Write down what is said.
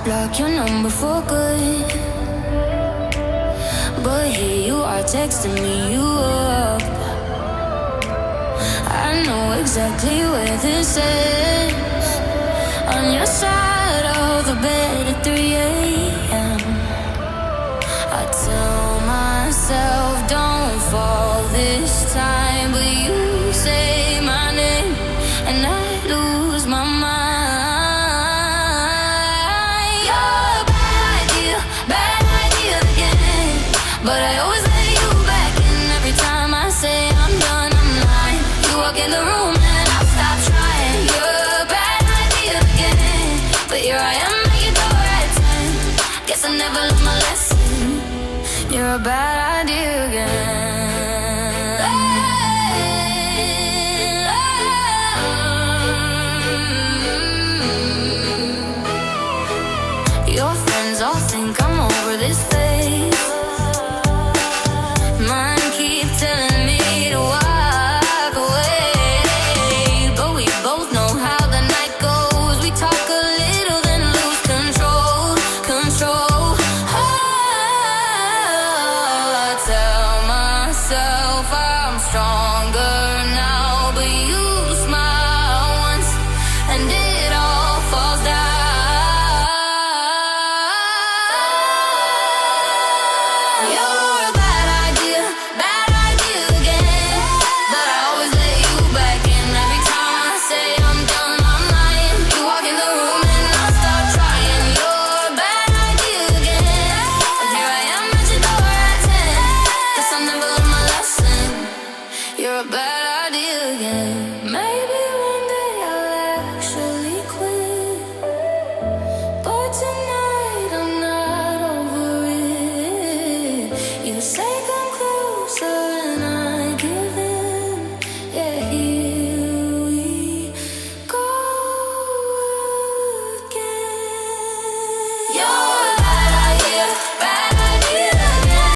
block your number for good. But here you are texting me you up. I know exactly where this is. On your side of the bed at 3 a.m. I tell myself don't fall this time, but you say my name and I lose my mind. You're a bad idea again. But I always let you back in every time I say I'm done, I'm lying. You walk in the room and I stop trying. You're a bad idea again. But here I am at your door at 10. Guess I never learned my lesson. You're a bad idea again. Your friends all think I'm over this phase. Mine keep telling me to walk away. But we both know how the night goes. We talk a little then lose control. Oh, I tell myself